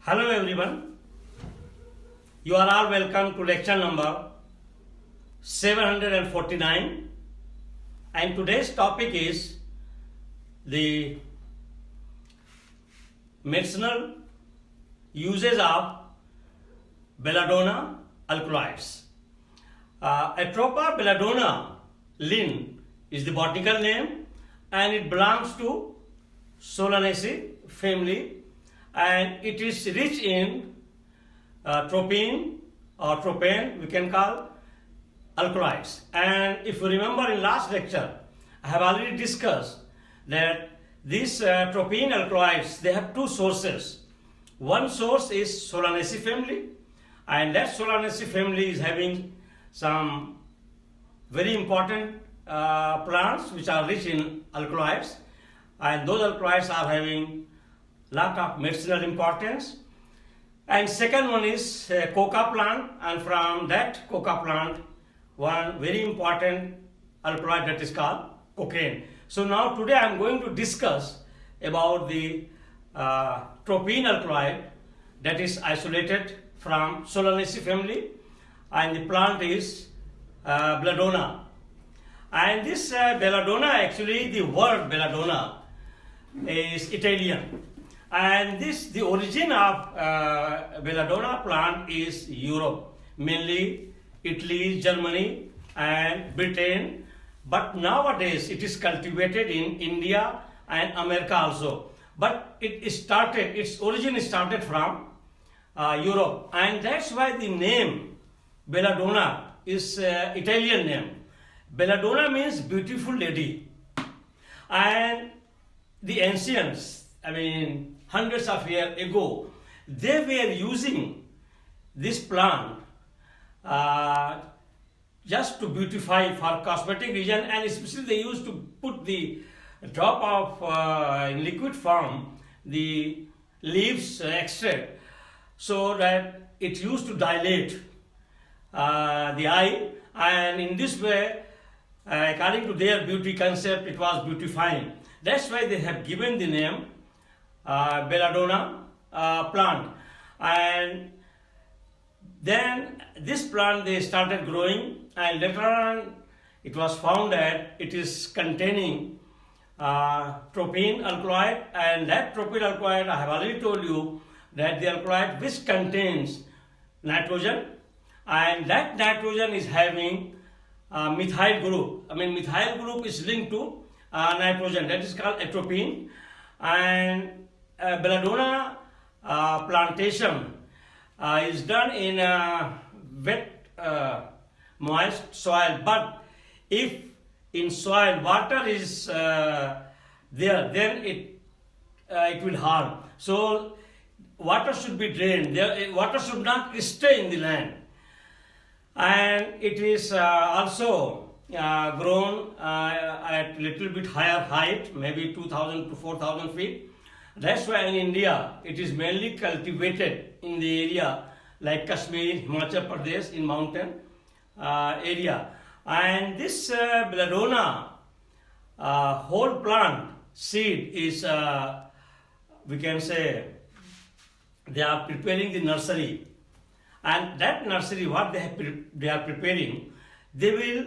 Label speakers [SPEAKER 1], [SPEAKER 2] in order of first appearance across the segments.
[SPEAKER 1] Hello everyone, you are all welcome to lecture number 749, and today's topic is the medicinal uses of belladonna alkaloids. Atropa belladonna lin is the botanical name and it belongs to Solanaceae family, and it is rich in tropine or tropane, we can call alkaloids. And if you remember in last lecture, I have already discussed that these tropine alkaloids, they have two sources. One source is Solanaceae family, and that Solanaceae family is having some very important plants which are rich in alkaloids, and those alkaloids are having lot of medicinal importance. And second one is coca plant, and from that coca plant one very important alkaloid that is called cocaine. So now today I am going to discuss about the tropine alkaloid that is isolated from Solanaceae family, and the plant is belladonna. And this belladonna, actually the word belladonna is Italian, and the origin of belladonna plant is Europe, mainly Italy, Germany and Britain, but nowadays it is cultivated in India and America also. But its origin started from Europe, and that's why the name belladonna is Italian name. Belladonna means beautiful lady, and the ancients, hundreds of years ago, they were using this plant just to beautify for cosmetic reason, and especially they used to put the drop of in liquid form the leaves extract, so that it used to dilate the eye, and in this way, according to their beauty concept, it was beautifying. That's why they have given the name belladonna plant. And then this plant they started growing, and later on it was found that it is containing tropine alkaloid, and that tropine alkaloid, I have already told you that the alkaloid which contains nitrogen, and that nitrogen is having methyl group. Methyl group is linked to nitrogen, that is called atropine. And belladonna plantation is done in wet moist soil, but if in soil water is there, then it will harm. So water should be drained. Water should not stay in the land, and it is also grown at little bit higher height, maybe 2,000 to 4,000 feet. That's why in India it is mainly cultivated in the area like Kashmir, Himachal Pradesh, in mountain area. And this belladonna whole plant seed is, we can say, they are preparing the nursery, and that nursery what they are preparing, they will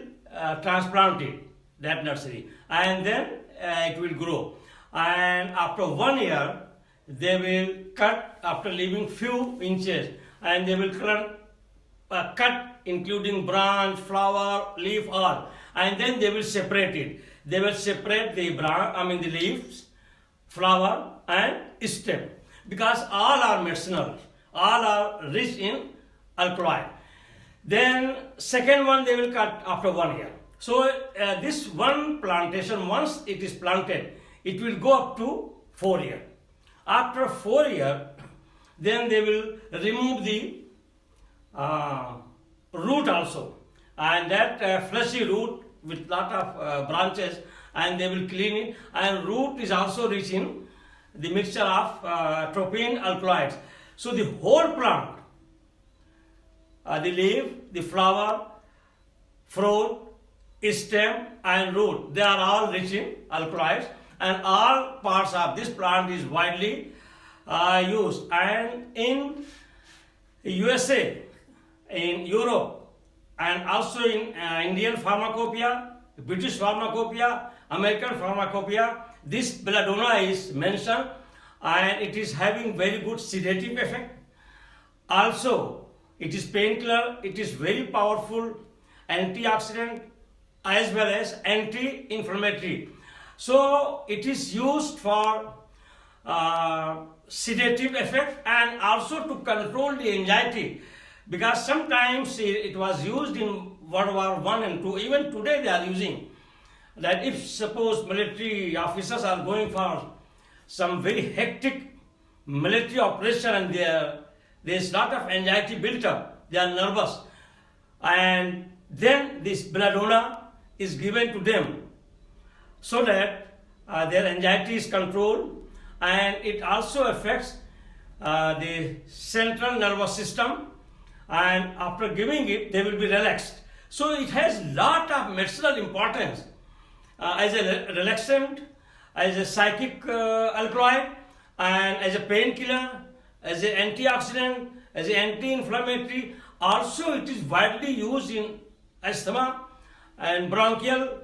[SPEAKER 1] transplant it, that nursery, and then it will grow. And after 1 year they will cut, after leaving few inches, and they will cut including branch, flower, leaf, all, and then they will separate it. They will separate the the leaves, flower and stem, because all are medicinal, all are rich in alkaloid. Then second one they will cut after 1 year. So this one plantation, once it is planted, it will go up to 4 years. After 4 years, then they will remove the root also, and that fleshy root with lot of branches, and they will clean it. And root is also rich in the mixture of tropine alkaloids. So the whole plant, the leaf, the flower, fruit, stem and root, they are all rich in alkaloids, and all parts of this plant is widely used, and in USA, in Europe, and also in Indian pharmacopoeia, British pharmacopoeia, American pharmacopoeia, this belladonna is mentioned, and it is having very good sedative effect. Also, it is painkiller, it is very powerful antioxidant as well as anti-inflammatory. So it is used for sedative effect and also to control the anxiety, because sometimes it was used in World War I and II. Even today they are using that. If suppose military officers are going for some very hectic military operation and there's lot of anxiety built up, they are nervous, and then this belladonna is given to them so that their anxiety is controlled, and it also affects the central nervous system, and after giving it they will be relaxed. So it has lot of medicinal importance as a relaxant, as a psychic alkaloid, and as a painkiller, as an antioxidant, as an anti-inflammatory. Also it is widely used in asthma and bronchial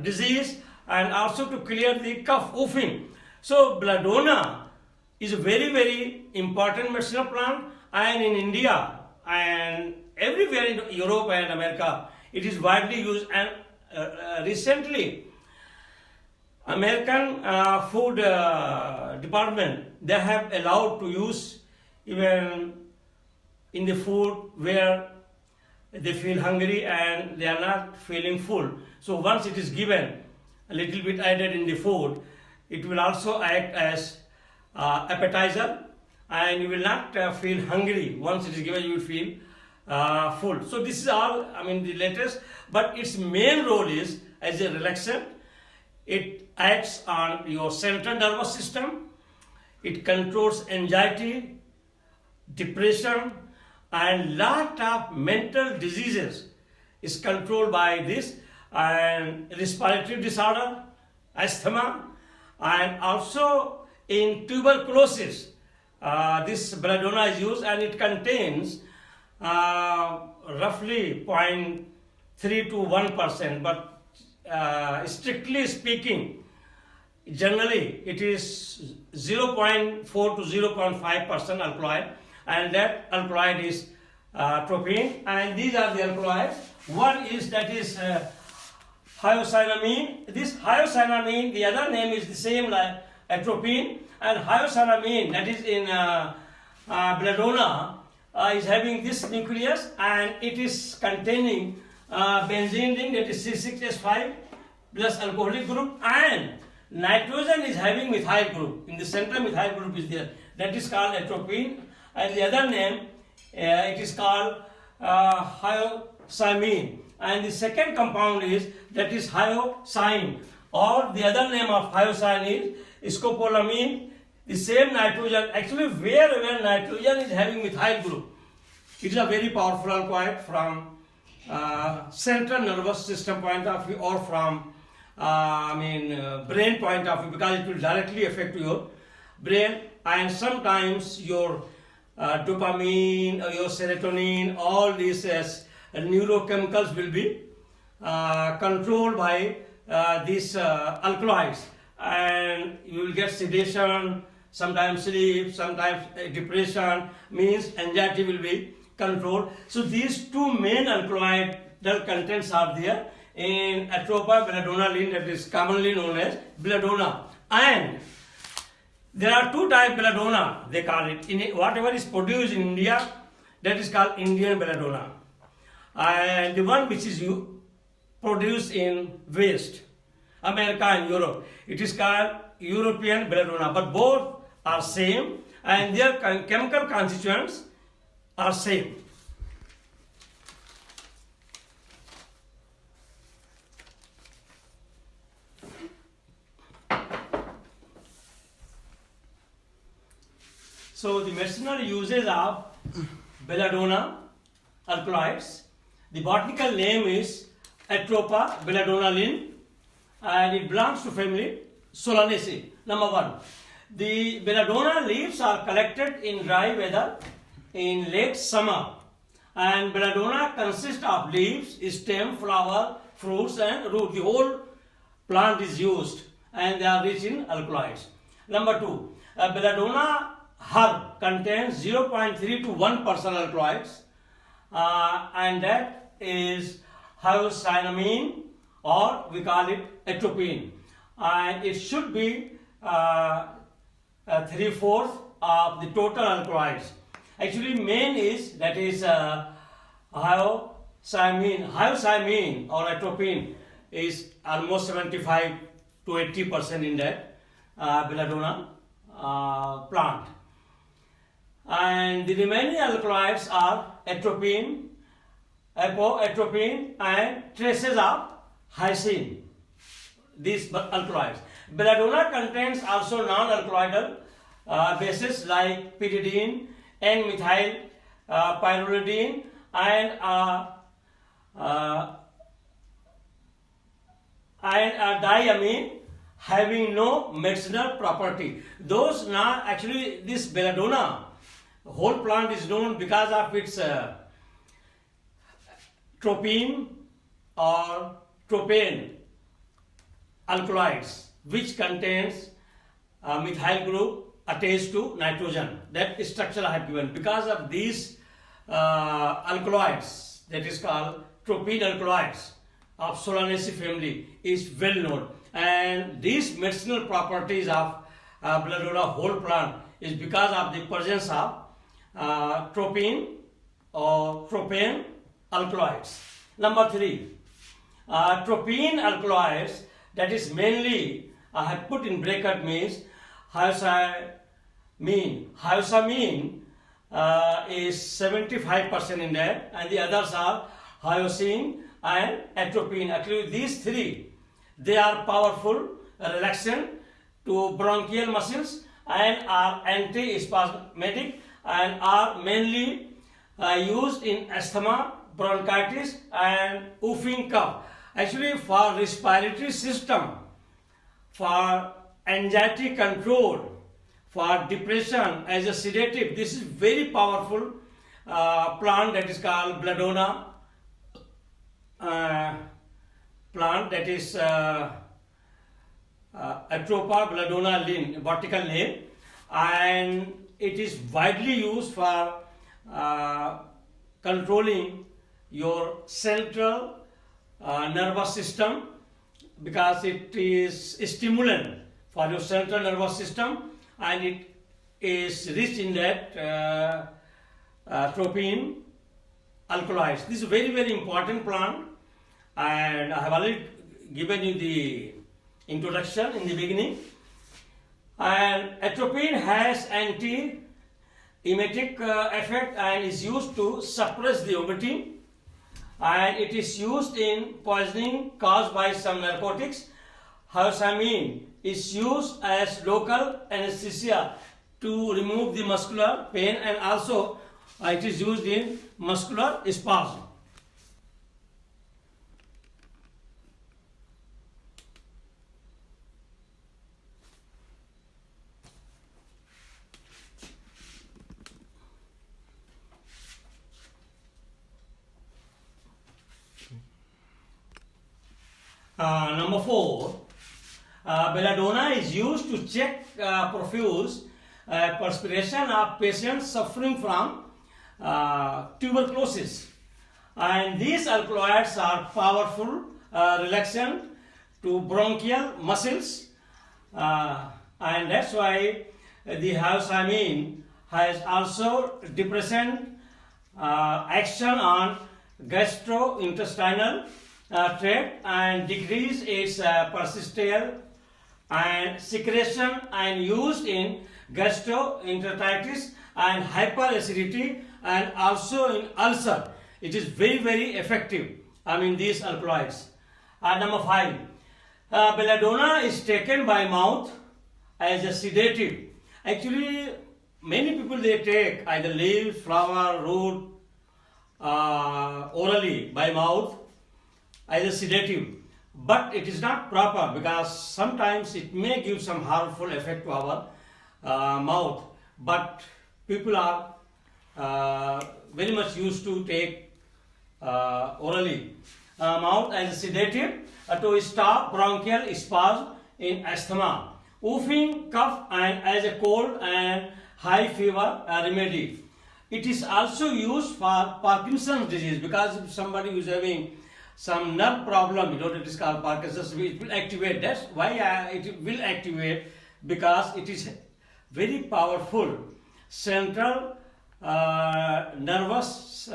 [SPEAKER 1] disease, and also to clear the cough oofing. So belladonna is a very, very important medicinal plant, and in India and everywhere in Europe and America it is widely used. And recently American food department, they have allowed to use even in the food where they feel hungry and they are not feeling full. So once it is given, a little bit added in the food, it will also act as appetizer, and you will not feel hungry. Once it is given, you will feel full. So this is all, the latest, but its main role is as a relaxant. It acts on your central nervous system. It controls anxiety, depression, and lot of mental diseases is controlled by this, and respiratory disorder, asthma, and also in tuberculosis. This belladonna is used, and it contains roughly 0.3 to 1%, but strictly speaking, generally it is 0.4 to 0.5% alkaloid, and that alkaloid is tropine, and these are the alkaloids. One is hyoscyamine. This hyoscyamine, the other name is the same like atropine, and hyoscyamine, that is in belladonna, is having this nucleus, and it is containing benzene ring, that is C6H5 plus alcoholic group, and nitrogen is having methyl group. In the center methyl group is there, that is called atropine, and the other name it is called hyoscyamine, and the second compound is hyoscine, or the other name of hyoscine is scopolamine. The same nitrogen, actually wherever nitrogen is having methyl group, it is a very powerful alkaloid from central nervous system point of view, or from brain point of view, because it will directly affect your brain, and sometimes your dopamine or your serotonin, all these neurochemicals will be controlled by these alkaloids, and you will get sedation, sometimes sleep, sometimes depression, means anxiety will be controlled. So these two main alkaloid contents are there in Atropa belladonna, that is commonly known as belladonna. And there are two types belladonna, they call it. Whatever is produced in India, that is called Indian belladonna, and the one which is produced in West America and Europe, it is called European belladonna. But both are same, and their chemical constituents are same. So the medicinal uses of belladonna alkaloids, the botanical name is Atropa belladonna, and it belongs to family Solanaceae. Number one. The belladonna leaves are collected in dry weather in late summer, and belladonna consists of leaves, stem, flower, fruits and root. The whole plant is used and they are rich in alkaloids. Number 2, belladonna herb contains 0.3 to 1% alkaloids, and that is hyoscyamine, or we call it atropine, and it should be 3/4 of the total alkaloids. Actually, main is that is hyoscyamine. Hyoscyamine or atropine is almost 75 to 80% in that belladonna plant, and the remaining alkaloids are atropine, apoatropine, and traces of hyoscine. These alkaloids. Belladonna contains also non-alkaloidal bases like pyridine, N-methyl pyrrolidine, and diamine, having no medicinal property. Those not actually, this belladonna whole plant is known because of its tropine or tropane alkaloids, which contains methyl group attached to nitrogen. That structure I have given. Because of these alkaloids, that is called tropine alkaloids of Solanaceae family, is well known, and these medicinal properties of belladonna whole plant is because of the presence of tropine or tropane alkaloids. Number 3, tropine alkaloids, that is mainly I have put in bracket, means hyoscyamine. Hyoscyamine is 75% in that, and the others are hyoscine and atropine. Actually, these three, they are powerful relaxant to bronchial muscles and are anti-spasmodic and are mainly used in asthma, bronchitis and whooping cough. Actually, for respiratory system, for anxiety control, for depression, as a sedative, this is very powerful plant, that is called belladonna plant, that is Atropa belladonna lin, vertical name, and it is widely used for controlling your central nervous system, because it is a stimulant for your central nervous system, and it is rich in that tropine alkaloids. This is a very, very important plant, and I have already given you the introduction in the beginning. And atropine has anti-emetic effect and is used to suppress the vomiting, and it is used in poisoning caused by some narcotics. Hyoscyamine is used as local anesthesia to remove the muscular pain, and also it is used in muscular spasm. Number 4, belladonna is used to check profuse perspiration of patients suffering from tuberculosis, and these alkaloids are powerful relaxant to bronchial muscles, and that's why the hyoscyamine has also depressant action on gastrointestinal tract and decrease its peristyle and secretion, and used in gastroenteritis and hyperacidity, and also in ulcer. It is very, very effective, these alkaloids. Number 5, belladonna is taken by mouth as a sedative. Actually, many people, they take either leaves, flower, root orally by mouth as a sedative, but it is not proper, because sometimes it may give some harmful effect to our mouth, but people are very much used to take orally. Mouth as a sedative to stop bronchial spasm in asthma, whooping cough, and as a cold and high fever remedy. It is also used for Parkinson's disease, because if somebody who is having some nerve problem, it is called Parkinson's, it will activate. That's why it will activate, because it is very powerful central nervous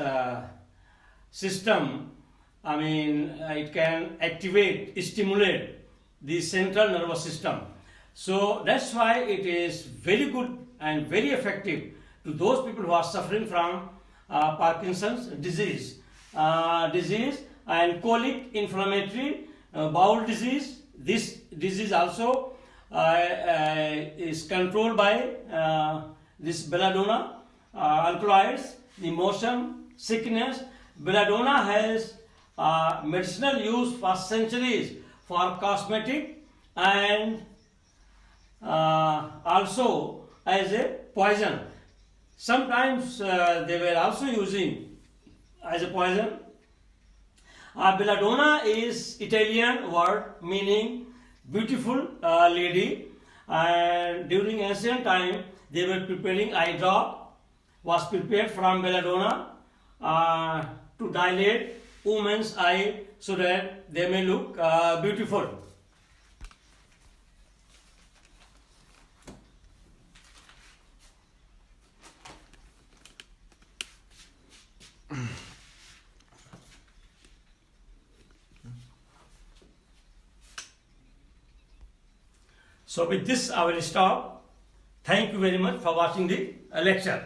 [SPEAKER 1] system. I mean, it can activate, stimulate the central nervous system. So that's why it is very good and very effective to those people who are suffering from Parkinson's disease, and colic, inflammatory bowel disease. This disease also is controlled by this belladonna alkaloids, the motion sickness. Belladonna has medicinal use for centuries for cosmetic, and also as a poison. Sometimes they were also using as a poison. Belladonna is Italian word meaning beautiful lady, and during ancient time they were preparing eye drop was prepared from belladonna to dilate woman's eye so that they may look beautiful. So with this I will stop. Thank you very much for watching the lecture.